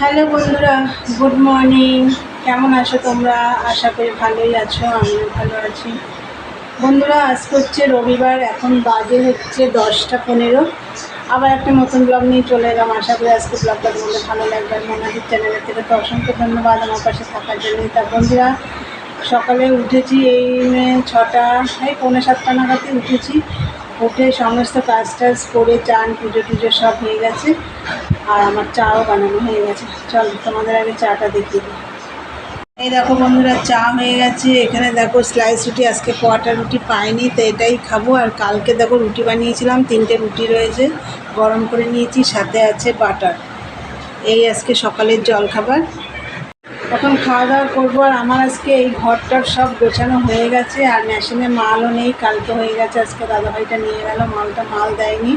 Hello বন্ধুরা, good morning. কেমন আছো তোমরা? আশা করি ভালোই আছো, আমিও ভালো আছি। বন্ধুরা, আজকে হচ্ছে রবিবার, এখন বাজে হচ্ছে 10টা 15। আবার একটা নতুন ব্লগ নিয়ে চলে এলাম। আশা করি আজকে ব্লগটা তোমাদের ভালো লাগবে। আর মোনাজির চ্যানেলের থেকে তো অসংখ্য ধন্যবাদ আমার পাশে থাকার জন্য। তা বন্ধুরা, সকালে উঠেছি এই 6টা, এই 6:45 নাগাদই উঠেছি। উঠে সমস্ত কাজ টাজ করে চান পুজো টুজো সব হয়ে গেছে। আর আমার চাও বানানো হয়ে গেছে। চল তোমাদের আগে চাটা দেখিয়ে দিই। এই দেখো বন্ধুরা, চা হয়ে গেছে। এখানে দেখো স্লাইস রুটি, আজকে কোয়াটার রুটি পাইনি তো এটাই খাবো। আর কালকে দেখো রুটি বানিয়েছিলাম, 3টে রুটি রয়েছে, গরম করে নিয়েছি, সাথে আছে বাটার। এই আজকে সকালের জলখাবার। এখন খাওয়া দাওয়া করবো। আর আমার আজকে এই ঘরটার সব গোছানো হয়ে গেছে। আর মেশিনে মালও নেই, কালকে হয়ে গেছে, আজকে দাদাভাইটা নিয়ে গেল, মাল দেয়নি।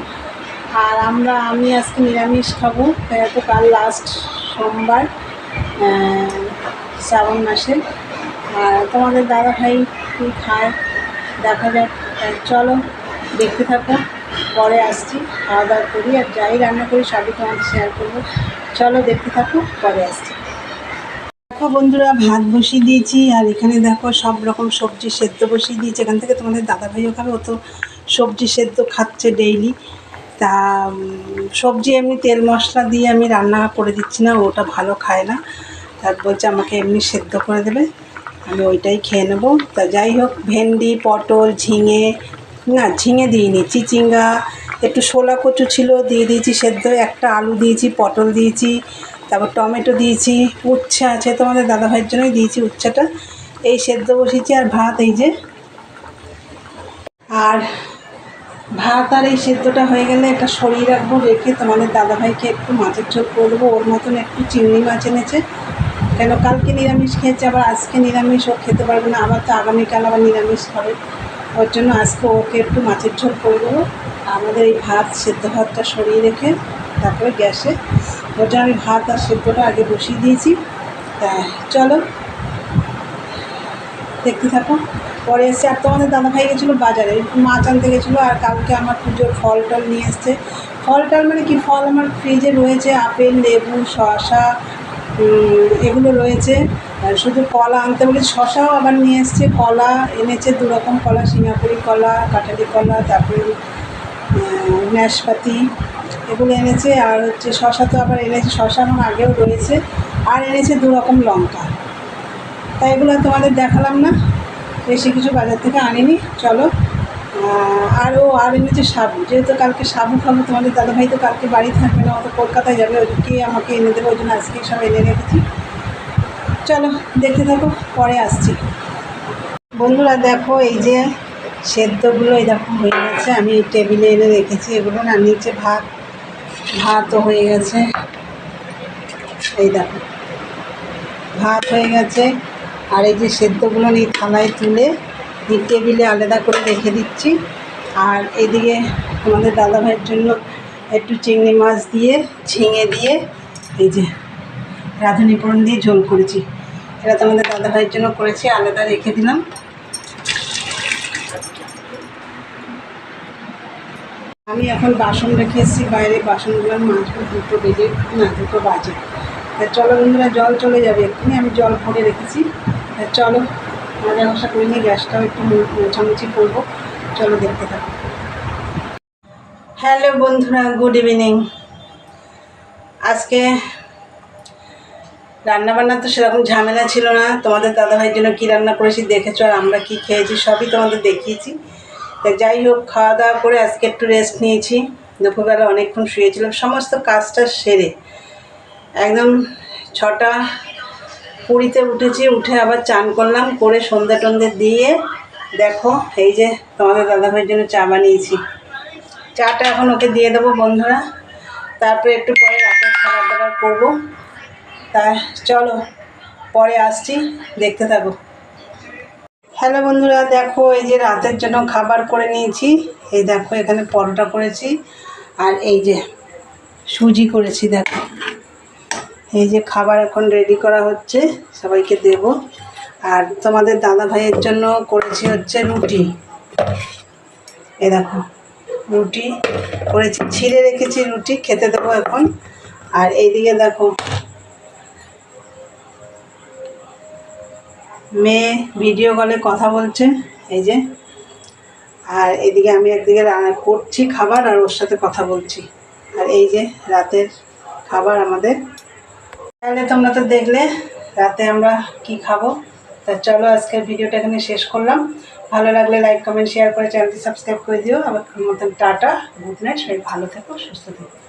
আর আমি আজকে নিরামিষ খাবো, তো কাল লাস্ট সোমবার শ্রাবণ মাসে। আর তোমাদের দাদাভাই কী খায় দেখা যাক। চলো দেখতে থাকো, পরে আসছি। খাওয়া দাওয়া করি আর যাই রান্না করি সবই তোমাদের শেয়ার করবো। চলো দেখতে থাকো, পরে আসছি। দেখো বন্ধুরা, ভাত বসিয়ে দিয়েছি। আর এখানে দেখো সব রকম সবজি সেদ্ধ বসিয়ে দিয়েছি। এখান থেকে তোমাদের দাদাভাইও খাবে, ও তো সবজি সেদ্ধ খাচ্ছে ডেইলি। তা সবজি এমনি তেল মশলা দিয়ে আমি রান্না করে দিচ্ছি না, ওটা ভালো খায় না। তার বলছে আমাকে এমনি সেদ্ধ করে দেবে, আমি ওইটাই খেয়ে নেবো। তা যাই হোক, ভেন্ডি, পটল, ঝিঙে দিইনি, চিচিঙ্গা, একটু শোলা কচু ছিল দিয়ে দিয়েছি সেদ্ধ, একটা আলু দিয়েছি, পটল দিয়েছি, তারপর টমেটো দিয়েছি, উচ্ছে আছে, তোমাদের দাদাভাইয়ের জন্যই দিয়েছি উচ্ছেটা। এই সেদ্ধ বসিয়েছি। আর ভাত এই যে, আর ভাত আর এই সেদ্ধটা হয়ে গেলে এটা সরিয়ে রাখবো, রেখে তোমাদের দাদাভাইকে একটু মাছের ঝোল করে দেবো। ওর মতন একটু চিংড়ি মাছ এনেছে, কেন কালকে নিরামিষ খেয়েছে, আবার আজকে নিরামিষ ও খেতে পারবে না, আবার তো আগামীকাল আবার নিরামিষ হবে। ওর জন্য আজকে ওকে একটু মাছের ঝোল করে দেবো। আমাদের এই ভাত সেদ্ধ ভাতটা সরিয়ে রেখে তারপরে গ্যাসে, ওর জন্য আমি ভাত আর সেদ্ধটা আগে বসিয়ে দিয়েছি। তা চলো দেখতে থাকো, পরে এসে। আর তোমাদের দাদাভাই গেছিলো বাজারে, মাছ আনতে গেছিলো। আর কালকে আমার পুজোর ফল টল নিয়ে এসছে। ফল টল মানে কি, ফল আমার ফ্রিজে রয়েছে, আপেল, লেবু, শসা, এগুলো রয়েছে। আর শুধু কলা আনতে বলে, শসাও আবার নিয়ে এসছে, কলা এনেছে 2 রকম কলা, সিঙ্গাপুরি কলা, কাঁঠালি কলা, তারপরে নাশপাতি, এগুলো এনেছে। আর হচ্ছে শসা তো আবার এনেছে, শসা আমার আগেও রয়েছে। আর এনেছে 2 রকম লঙ্কা। তাই এগুলো তোমাদের দেখালাম না, বেশি কিছু বাজার থেকে আনিনি। চলো, আর এনেছে সাবু, যেহেতু কালকে সাবু খাবো। তোমাদের দাদাভাই তো কালকে বাড়ি থাকবে না, ও তো কলকাতায় যাবে, ওদিকে আমাকে এনে দেবে, ওই জন্য আজকেই সব এনে রেখেছি। চলো দেখতে থাকো, পরে আসছি। বন্ধুরা দেখো, এই যে সেদ্ধগুলো এই দেখো হয়ে গেছে, আমি এই টেবিলে এনে রেখেছি এগুলো। না নিচে ভাতও হয়ে গেছে, এই দেখো ভাত হয়ে গেছে। আর এই যে সেদ্ধগুলো এই থালায় তুলে এই টেবিলে আলাদা করে রেখে দিচ্ছি। আর এদিকে আমাদের দাদাভাইয়ের জন্য একটু চিংড়ি মাছ দিয়ে, ঝিঙে দিয়ে, এই যে রাঁধুনি ফোড়ন দিয়ে ঝোল করেছি। এটা তোমাদের দাদাভাইয়ের জন্য করেছি, আলাদা রেখে দিলাম। আমি এখন বাসন রেখে এসেছি বাইরে, বাসনগুলো মাজবো। 2 বাজে। চলো বন্ধুরা, জল চলে যাবে এক্ষুনি, আমি জল ভরে রেখেছি। চলো মাজা ঘষা করে নিয়ে গ্যাসটাও একটু মোছামুছি করবো। চলো দেখতে থাকো। হ্যালো বন্ধুরা, গুড ইভিনিং। আজকে রান্নাবান্না তো সেরকম ঝামেলা ছিল না। তোমাদের দাদাভাইয়ের জন্য কী রান্না করেছি দেখেছো, আর আমরা কী খেয়েছি সবই তোমাদের দেখিয়েছি। তা যাই হোক, খাওয়া দাওয়া করে আজকে একটু রেস্ট নিয়েছি। দুপুরবেলা অনেকক্ষণ শুয়েছিলাম, সমস্ত কাজটা সেরে একদম 6:20 উঠেছি। উঠে আবার চান করলাম, করে সন্ধ্যা টন্ধে দিয়ে দেখো এই যে তোমাদের দাদাভাইয়ের জন্য চা বানিয়েছি। চাটা এখন ওকে দিয়ে দেবো বন্ধুরা, তারপরে একটু পরে রাতের খাবার দাবার করবো। তা চলো পরে আসছি, দেখতে থাকো। হ্যালো বন্ধুরা, দেখো এই যে রাতের জন্য খাবার করে নিয়েছি। এই দেখো এখানে পরোটা করেছি, আর এই যে সুজি করেছি। দেখো এই যে খাবার এখন রেডি করা হচ্ছে, সবাইকে দেব। আর তোমাদের দাদা ভাইয়ের জন্য করেছি হচ্ছে রুটি। এই দেখো রুটি করেছি, ছিঁড়ে রেখেছি রুটি, খেতে দেবো এখন। আর এইদিকে দেখো মেয়ে ভিডিও কলে কথা বলছে, এই যে। আর এদিকে আমি একদিকে রান্না করছি খাবার আর ওর সাথে কথা বলছি। আর এই যে রাতের খাবার আমাদের। তাহলে তোমরা তো দেখলে রাতে আমরা কি খাবো। তা চলো আজকের ভিডিওটা এখানে শেষ করলাম। ভালো লাগলে লাইক কমেন্ট শেয়ার করে চ্যানেলটি সাবস্ক্রাইব করে দিও। আবার মতন টাটা, গুড নাইট, সবাই ভালো থেকো, সুস্থ থেকো।